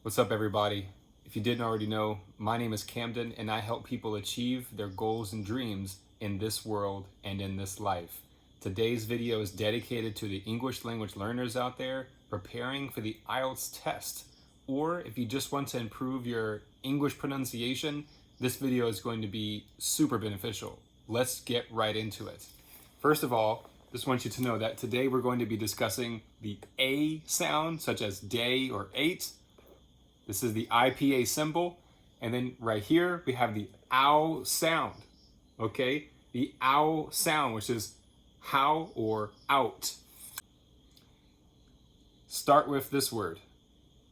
What's up, everybody? If you didn't already know, my name is Camden and I help people achieve their goals and dreams in this world and in this life. Today's video is dedicated to the English language learners out there preparing for the IELTS test. Or if you just want to improve your English pronunciation, this video is going to be super beneficial. Let's get right into it. First of all, just want you to know that today we're going to be discussing the A sound, such as day or 8. This is the IPA symbol. And then right here, we have the OW sound, okay? The OW sound, which is how or out. Start with this word,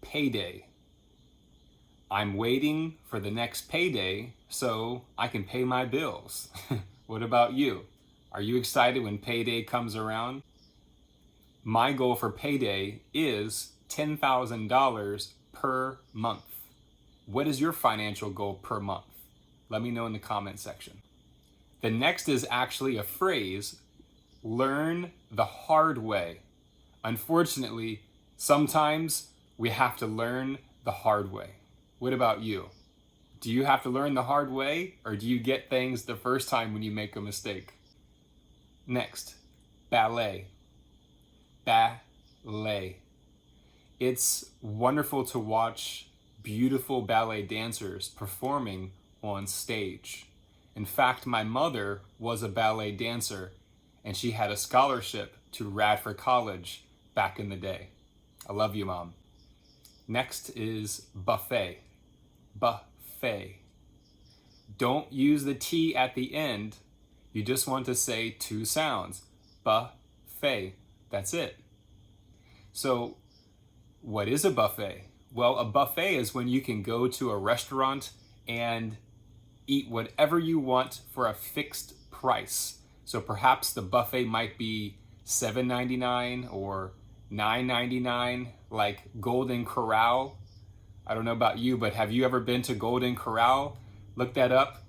payday. I'm waiting for the next payday so I can pay my bills. What about you? Are you excited when payday comes around? My goal for payday is $10,000 per month. What is your financial goal per month? Let me know in the comment section. The next is actually a phrase, learn the hard way. Unfortunately, sometimes we have to learn the hard way. What about you? Do you have to learn the hard way, or do you get things the first time when you make a mistake? Next, ballet. Ballet. It's wonderful to watch beautiful ballet dancers performing on stage. In fact, my mother was a ballet dancer and she had a scholarship to Radford College back in the day. I love you, Mom. Next is buffet. Buffet. Don't use the T at the end. You just want to say two sounds. Buffet. That's it. So, what is a buffet? Well, a buffet is when you can go to a restaurant and eat whatever you want for a fixed price. So perhaps the buffet might be $7.99 or $9.99, like Golden Corral. I don't know about you, but have you ever been to Golden Corral? Look that up.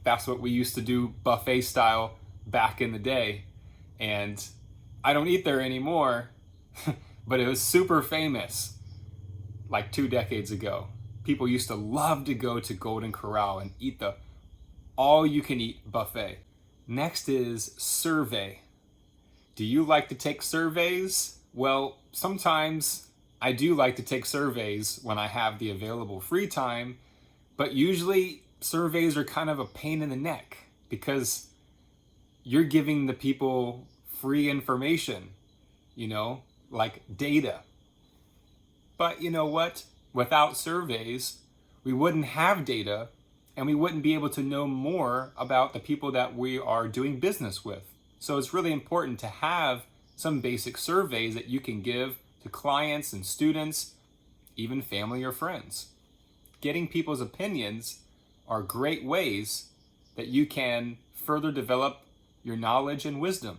That's what we used to do buffet style back in the day. And I don't eat there anymore, but it was super famous like 2 decades ago. People used to love to go to Golden Corral and eat the all-you-can-eat buffet. Next is survey. Do you like to take surveys? Well, sometimes I do like to take surveys when I have the available free time, but usually surveys are kind of a pain in the neck because you're giving the people free information, like data. But you know what? Without surveys, we wouldn't have data and we wouldn't be able to know more about the people that we are doing business with. So it's really important to have some basic surveys that you can give to clients and students, even family or friends. Getting people's opinions are great ways that you can further develop your knowledge and wisdom.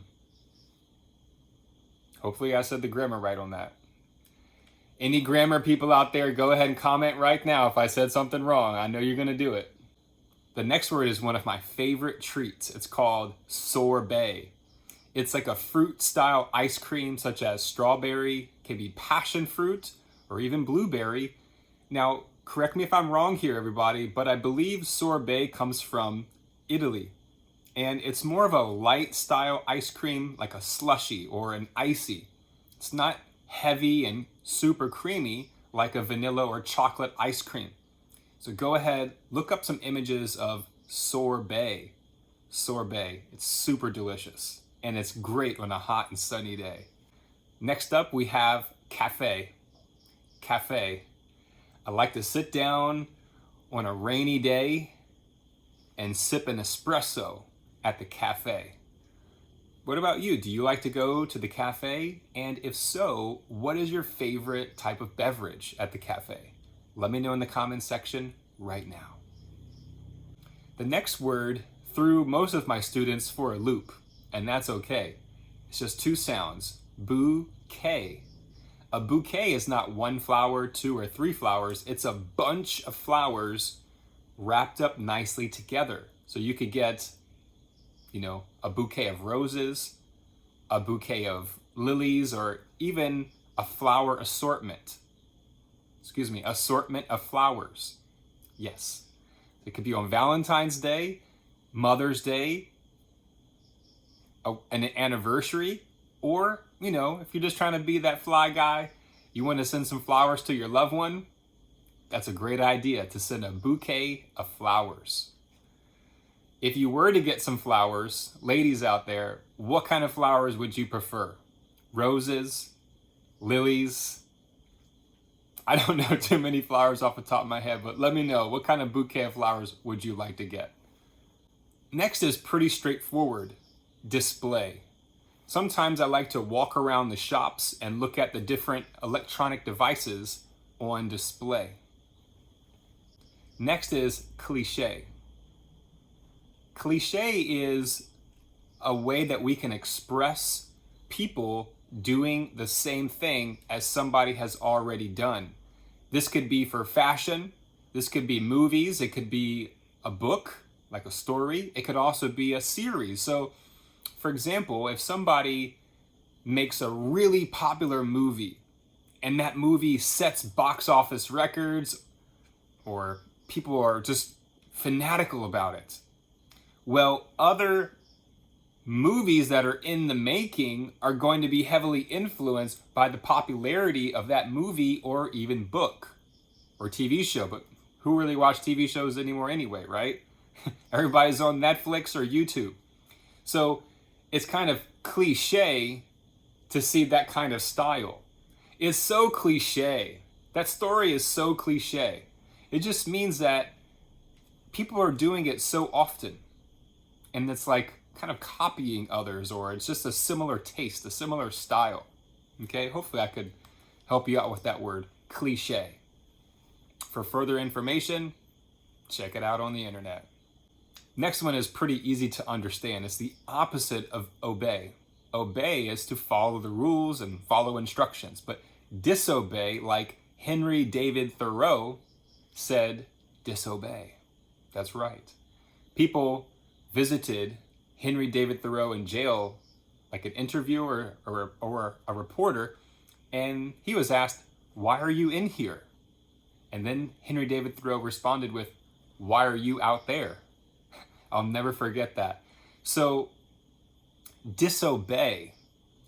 Hopefully I said the grammar right on that. Any grammar people out there, go ahead and comment right now if I said something wrong. I know you're going to do it. The next word is one of my favorite treats. It's called sorbet. It's like a fruit-style ice cream such as strawberry, can be passion fruit, or even blueberry. Now, correct me if I'm wrong here, everybody, but I believe sorbet comes from Italy. And it's more of a light-style ice cream, like a slushy or an icy. It's not heavy and super creamy like a vanilla or chocolate ice cream. So go ahead, look up some images of sorbet. Sorbet, it's super delicious and it's great on a hot and sunny day. Next up we have cafe. Cafe. I like to sit down on a rainy day and sip an espresso at the cafe. What about you? Do you like to go to the cafe? And if so, what is your favorite type of beverage at the cafe? Let me know in the comments section right now. The next word threw most of my students for a loop, and that's okay. It's just two sounds, bouquet. A bouquet is not one flower, 2 or 3 flowers. It's a bunch of flowers wrapped up nicely together. So you could get a bouquet of roses, a bouquet of lilies, or even a flower assortment. assortment of flowers. Yes. It could be on Valentine's Day, Mother's Day, an anniversary, or, if you're just trying to be that fly guy, you want to send some flowers to your loved one, that's a great idea to send a bouquet of flowers. If you were to get some flowers, ladies out there, what kind of flowers would you prefer? Roses? Lilies? I don't know too many flowers off the top of my head, but let me know, what kind of bouquet of flowers would you like to get? Next is pretty straightforward, display. Sometimes I like to walk around the shops and look at the different electronic devices on display. Next is cliche. Cliche is a way that we can express people doing the same thing as somebody has already done. This could be for fashion, this could be movies, it could be a book, like a story, it could also be a series. So, for example, if somebody makes a really popular movie and that movie sets box office records or people are just fanatical about it, well, other movies that are in the making are going to be heavily influenced by the popularity of that movie or even book or TV show. But who really watch TV shows anymore anyway, right? Everybody's on Netflix or YouTube. So it's kind of cliche to see that kind of style. It's so cliche. That story is so cliche. It just means that people are doing it so often. And it's like kind of copying others, or it's just a similar taste, a similar style. Okay, hopefully I could help you out with that word, cliche. For further information, check it out on the internet. Next one is pretty easy to understand. It's the opposite of obey. Obey is to follow the rules and follow instructions, but disobey, like Henry David Thoreau said, disobey. That's right. People visited Henry David Thoreau in jail, like an interviewer or a reporter, and he was asked, "Why are you in here?" And then Henry David Thoreau responded with, "Why are you out there?" I'll never forget that. So, disobey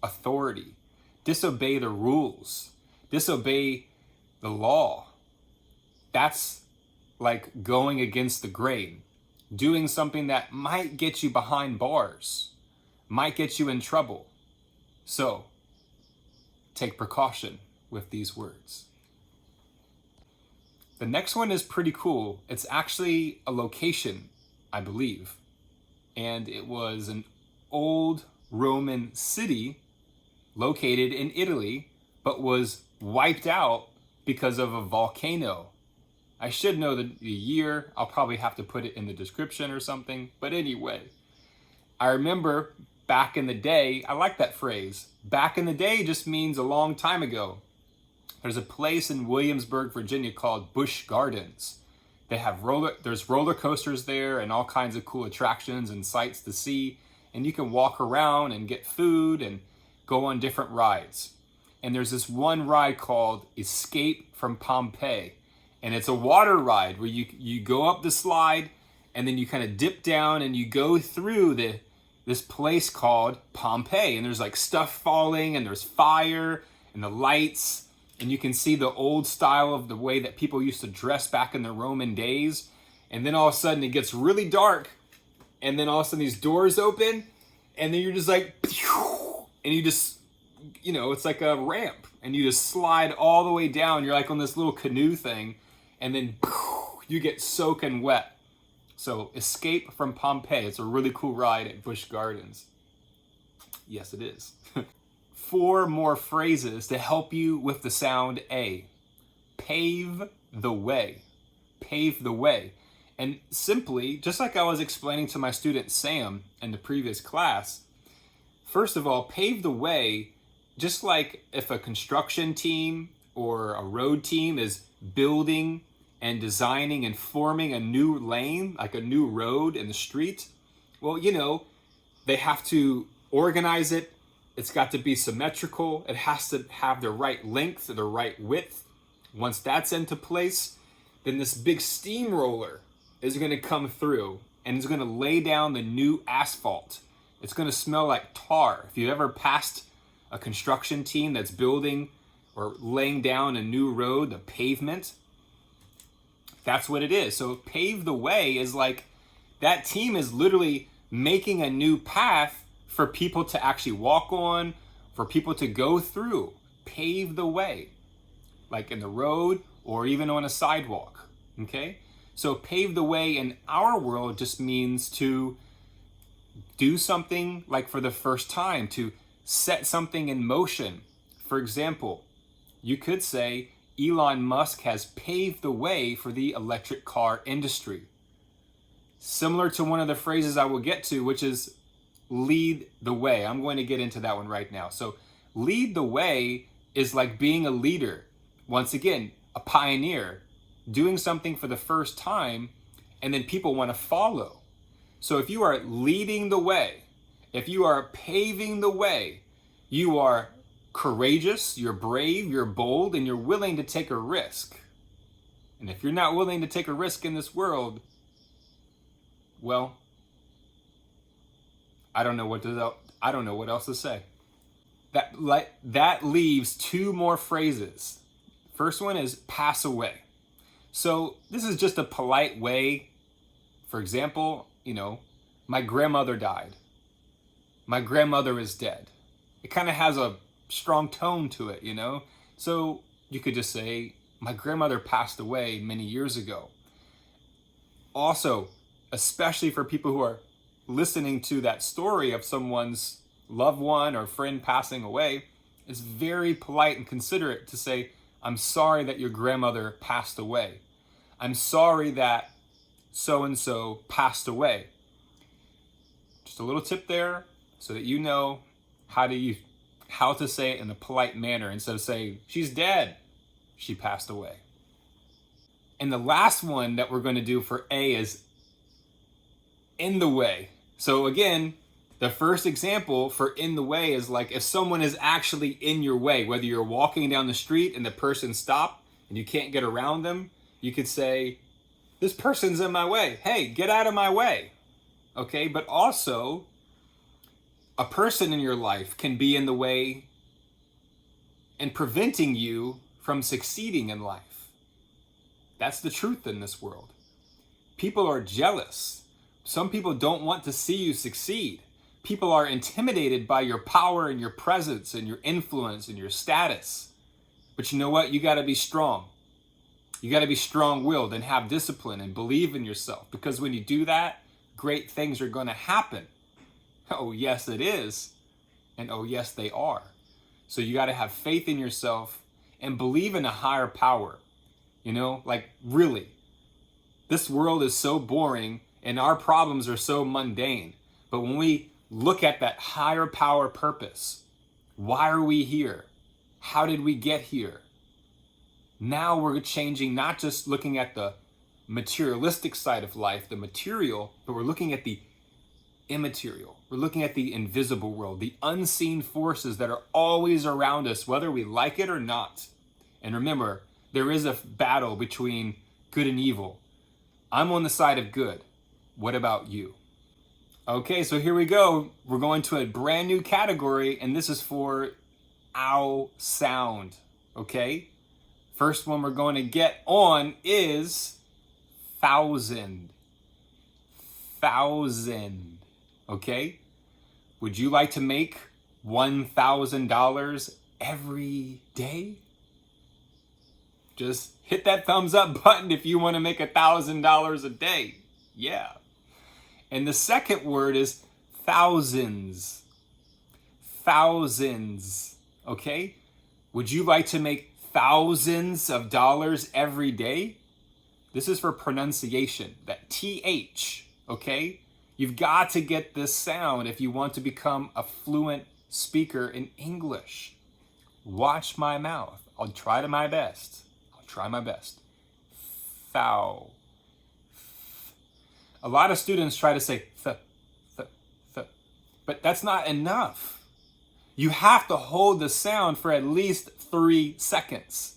authority, disobey the rules, disobey the law. That's like going against the grain. Doing something that might get you behind bars, might get you in trouble. So, take precaution with these words. The next one is pretty cool. It's actually a location, I believe. And it was an old Roman city located in Italy, but was wiped out because of a volcano. I should know the year. I'll probably have to put it in the description or something. But anyway, I remember back in the day, I like that phrase. Back in the day just means a long time ago. There's a place in Williamsburg, Virginia called Busch Gardens. They have there's roller coasters there and all kinds of cool attractions and sights to see. And you can walk around and get food and go on different rides. And there's this one ride called Escape from Pompeii. And it's a water ride where you go up the slide and then you kind of dip down and you go through this place called Pompeii. And there's like stuff falling and there's fire and the lights. And you can see the old style of the way that people used to dress back in the Roman days. And then all of a sudden it gets really dark. And then all of a sudden these doors open. And then you're just like, and you just, it's like a ramp. And you just slide all the way down. You're like on this little canoe thing. And then you get soaking wet. So Escape from Pompeii. It's a really cool ride at Busch Gardens. Yes, it is. 4 more phrases to help you with the sound A. Pave the way. Pave the way. And simply, just like I was explaining to my student Sam in the previous class, first of all, pave the way, just like if a construction team or a road team is building and designing and forming a new lane, like a new road in the street, well, they have to organize it. It's got to be symmetrical. It has to have the right length, the right width. Once that's into place, then this big steamroller is going to come through and it's going to lay down the new asphalt. It's going to smell like tar. If you've ever passed a construction team that's building or laying down a new road, the pavement, that's what it is. So pave the way is like that team is literally making a new path for people to actually walk on, for people to go through. Pave the way, like in the road or even on a sidewalk, okay? So pave the way in our world just means to do something like for the first time, to set something in motion. For example, you could say Elon Musk has paved the way for the electric car industry. Similar to one of the phrases I will get to, which is lead the way. I'm going to get into that one right now. So lead the way is like being a leader. Once again, a pioneer, doing something for the first time, and then people want to follow. So if you are leading the way, if you are paving the way, you are courageous, you're brave, you're bold, and you're willing to take a risk. And if you're not willing to take a risk in this world, well, I don't know what else to say. That leaves two more phrases. First one is pass away. So this is just a polite way. For example, my grandmother died. My grandmother is dead. It kind of has a strong tone to it, So you could just say, my grandmother passed away many years ago. Also, especially for people who are listening to that story of someone's loved one or friend passing away, it's very polite and considerate to say, I'm sorry that your grandmother passed away. I'm sorry that so-and-so passed away. Just a little tip there so that you know how to say it in a polite manner instead of saying, she's dead, she passed away. And the last one that we're going to do for A is in the way. So again, the first example for in the way is like if someone is actually in your way, whether you're walking down the street and the person stopped and you can't get around them, you could say, this person's in my way. Hey, get out of my way. Okay, but also a person in your life can be in the way and preventing you from succeeding in life. That's the truth in this world. People are jealous. Some people don't want to see you succeed. People are intimidated by your power and your presence and your influence and your status. But you know what? You got to be strong. You got to be strong-willed and have discipline and believe in yourself. Because when you do that, great things are going to happen. Oh, yes, it is. And oh, yes, they are. So you got to have faith in yourself and believe in a higher power. Like really, this world is so boring and our problems are so mundane. But when we look at that higher power purpose, why are we here? How did we get here? Now we're changing, not just looking at the materialistic side of life, the material, but we're looking at the immaterial. We're looking at the invisible world, the unseen forces that are always around us, whether we like it or not. And remember, there is a battle between good and evil. I'm on the side of good. What about you? Okay, so here we go. We're going to a brand new category, and this is for ow sound, okay? First one we're going to get on is thousand. Thousand, okay? Would you like to make $1,000 every day? Just hit that thumbs up button if you want to make $1,000 a day. Yeah. And the second word is thousands. Thousands, okay? Would you like to make thousands of dollars every day? This is for pronunciation, that TH, okay? You've got to get this sound if you want to become a fluent speaker in English. Watch my mouth. I'll try my best. Thou. A lot of students try to say th, but that's not enough. You have to hold the sound for at least 3 seconds.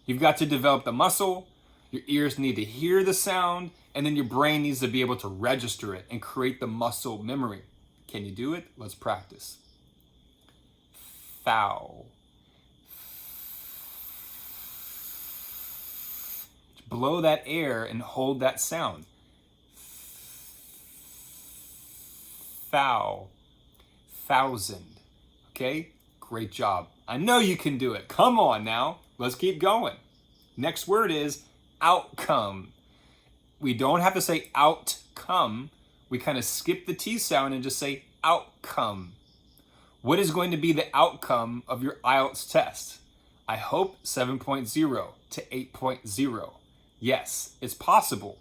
You've got to develop the muscle, your ears need to hear the sound, and then your brain needs to be able to register it and create the muscle memory. Can you do it? Let's practice. Foul. Blow that air and hold that sound. Foul. 1,000. Okay? Great job. I know you can do it. Come on now. Let's keep going. Next word is outcome. We don't have to say outcome. We kind of skip the T sound and just say outcome. What is going to be the outcome of your IELTS test? I hope 7.0 to 8.0. Yes, it's possible.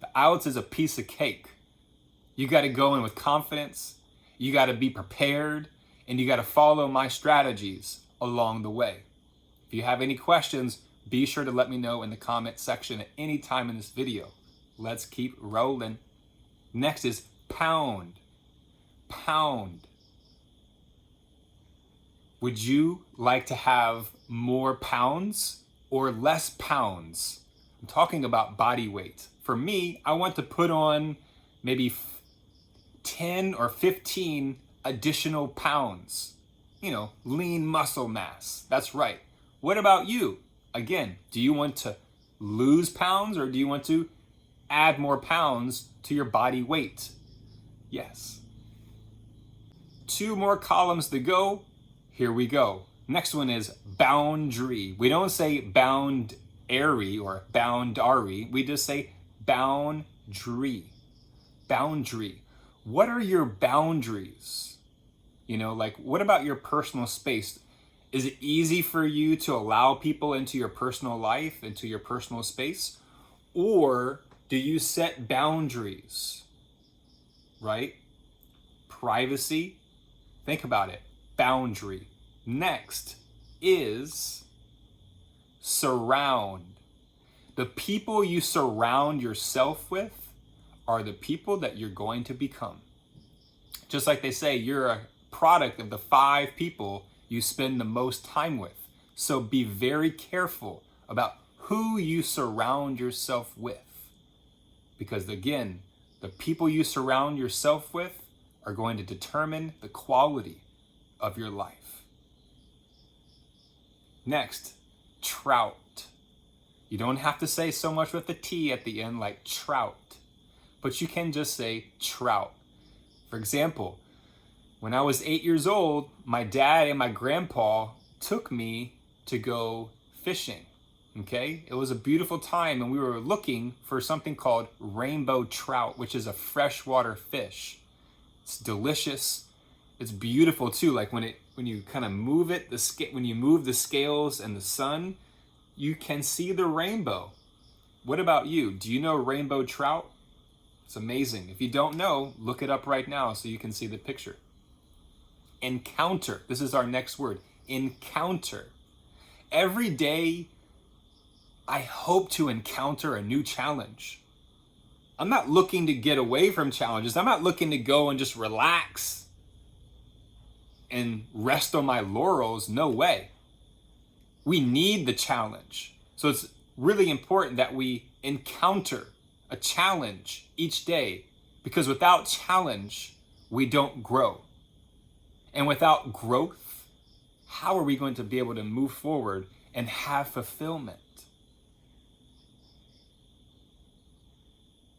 The IELTS is a piece of cake. You got to go in with confidence. You got to be prepared, and you got to follow my strategies along the way. If you have any questions, be sure to let me know in the comment section at any time in this video. Let's keep rolling. Next is pound. Pound. Would you like to have more pounds or less pounds? I'm talking about body weight. For me, I want to put on maybe 10 or 15 additional pounds. You know, lean muscle mass. That's right. What about you? Again, do you want to lose pounds or do you want to add more pounds to your body weight? Yes. 2 more columns to go. Here we go. Next one is boundary. We don't say boundary or boundary. We just say boundary. Boundary. What are your boundaries? You know, like what about your personal space? Is it easy for you to allow people into your personal life, into your personal space? Or do you set boundaries? Right? Privacy. Think about it. Boundary. Next is surround. The people you surround yourself with are the people that you're going to become. Just like they say, you're a product of the 5 people you spend the most time with. So be very careful about who you surround yourself with. Because again, the people you surround yourself with are going to determine the quality of your life. Next, trout. You don't have to say so much with the T at the end like trout, but you can just say trout. For example, when I was 8 years old, my dad and my grandpa took me to go fishing, okay? It was a beautiful time and we were looking for something called rainbow trout, which is a freshwater fish. It's delicious. It's beautiful too. Like when you kind of move it, when you move the scales and the sun, you can see the rainbow. What about you? Do you know rainbow trout? It's amazing. If you don't know, look it up right now so you can see the picture. Encounter. This is our next word. Encounter. Every day, I hope to encounter a new challenge. I'm not looking to get away from challenges. I'm not looking to go and just relax and rest on my laurels. No way. We need the challenge. So it's really important that we encounter a challenge each day, because without challenge, we don't grow. And without growth, how are we going to be able to move forward and have fulfillment?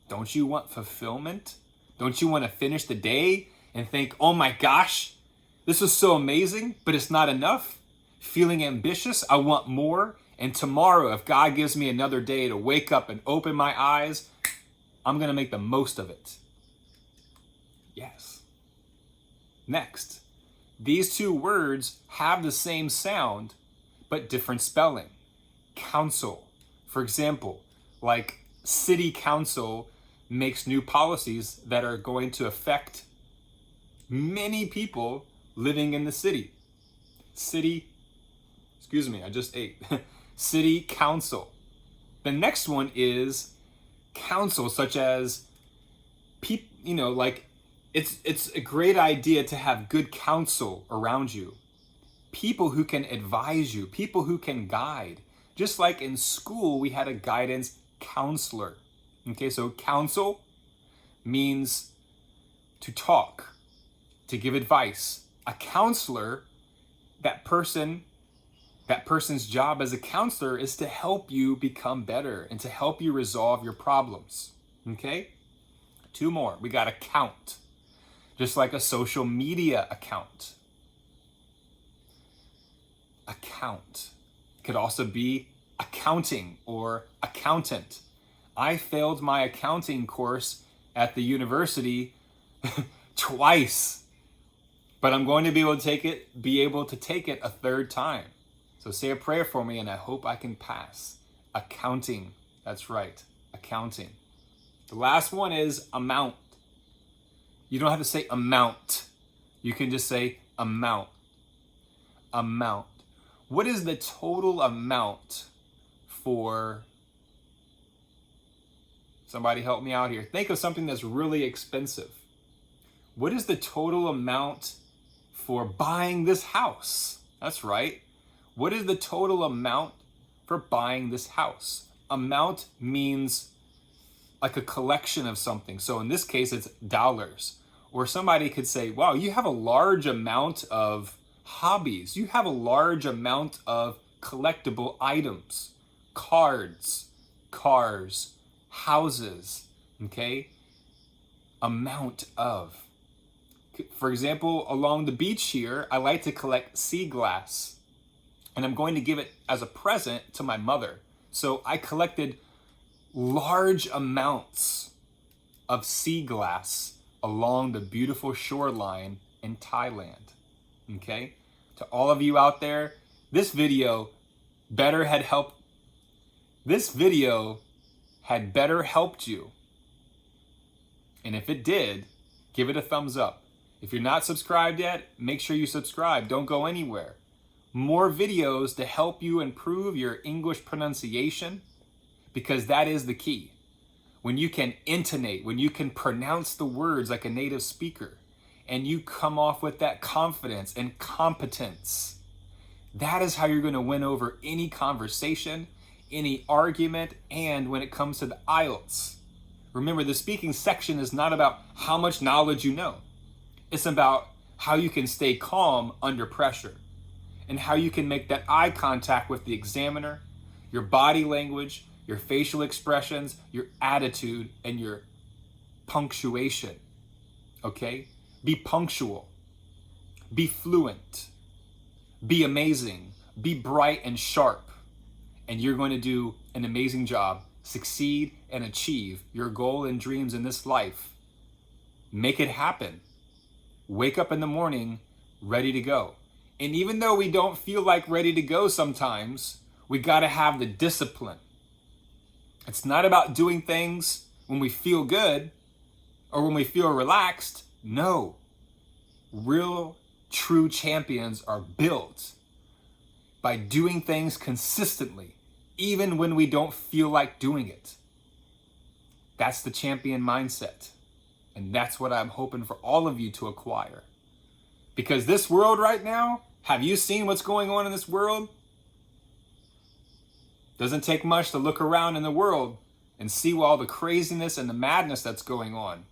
Don't you want fulfillment? Don't you want to finish the day and think, oh my gosh, this was so amazing, but it's not enough? Feeling ambitious, I want more. And tomorrow, if God gives me another day to wake up and open my eyes, I'm going to make the most of it. Yes. Next, these 2 words have the same sound, but different spelling. Counsel. For example, like city council makes new policies that are going to affect many people living in the city. City council. The next one is counsel, such as it's a great idea to have good counsel around you. People who can advise you, people who can guide. Just like in school, we had a guidance counselor. Okay, so counsel means to talk, to give advice. A counselor, that person's job as a counselor is to help you become better and to help you resolve your problems. Okay? 2 more. We got account, just like a social media account. Account could also be accounting or accountant. I failed my accounting course at the university twice, but I'm going to be able to take it a 3rd time. So say a prayer for me and I hope I can pass. Accounting. That's right. Accounting. The last one is amount. You don't have to say amount. You can just say amount. Amount. What is the total amount for... Somebody help me out here. Think of something that's really expensive. What is the total amount for buying this house? That's right. What is the total amount for buying this house? Amount means like a collection of something. So in this case, it's dollars. Or somebody could say, wow, you have a large amount of hobbies. You have a large amount of collectible items, cards, cars, houses, okay? Amount of. For example, along the beach here, I like to collect sea glass, and I'm going to give it as a present to my mother. So I collected large amounts of sea glass along the beautiful shoreline in Thailand, okay? To all of you out there, this video had better helped you. And if it did, give it a thumbs up. If you're not subscribed yet, make sure you subscribe. Don't go anywhere. More videos to help you improve your English pronunciation, because that is the key. When you can intonate, when you can pronounce the words like a native speaker, and you come off with that confidence and competence, that is how you're going to win over any conversation, any argument, and when it comes to the IELTS. Remember, the speaking section is not about how much knowledge you know. It's about how you can stay calm under pressure and how you can make that eye contact with the examiner, your body language, your facial expressions, your attitude, and your punctuation. Okay? Be punctual. Be fluent. Be amazing. Be bright and sharp. And you're going to do an amazing job. Succeed and achieve your goal and dreams in this life. Make it happen. Wake up in the morning ready to go. And even though we don't feel like ready to go sometimes, we got to have the discipline. It's not about doing things when we feel good or when we feel relaxed. No. Real, true champions are built by doing things consistently, even when we don't feel like doing it. That's the champion mindset. And that's what I'm hoping for all of you to acquire. Because this world right now, have you seen what's going on in this world? Doesn't take much to look around in the world and see all the craziness and the madness that's going on.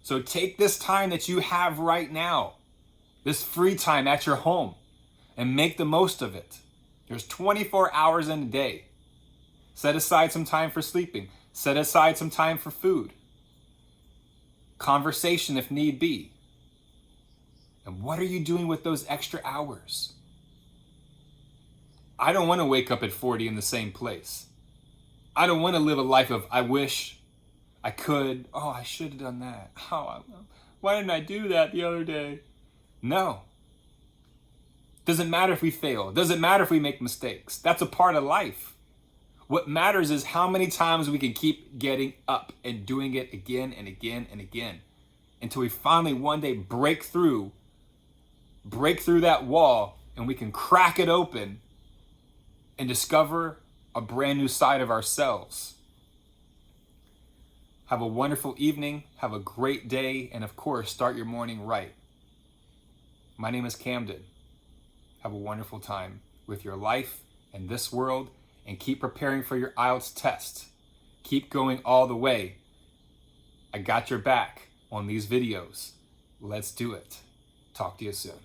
So take this time that you have right now, this free time at your home, and make the most of it. There's 24 hours in a day. Set aside some time for sleeping. Set aside some time for food. Conversation if need be. And what are you doing with those extra hours? I don't want to wake up at 40 in the same place. I don't want to live a life of, I wish I could. Oh, I should have done that. Why didn't I do that the other day? No. Doesn't matter if we fail. Doesn't matter if we make mistakes. That's a part of life. What matters is how many times we can keep getting up and doing it again and again and again until we finally one day break through that wall and we can crack it open and discover a brand new side of ourselves. Have a wonderful evening. Have a great day. And of course, start your morning right. My name is Camden. Have a wonderful time with your life and this world and keep preparing for your IELTS test. Keep going all the way. I got your back on these videos. Let's do it. Talk to you soon.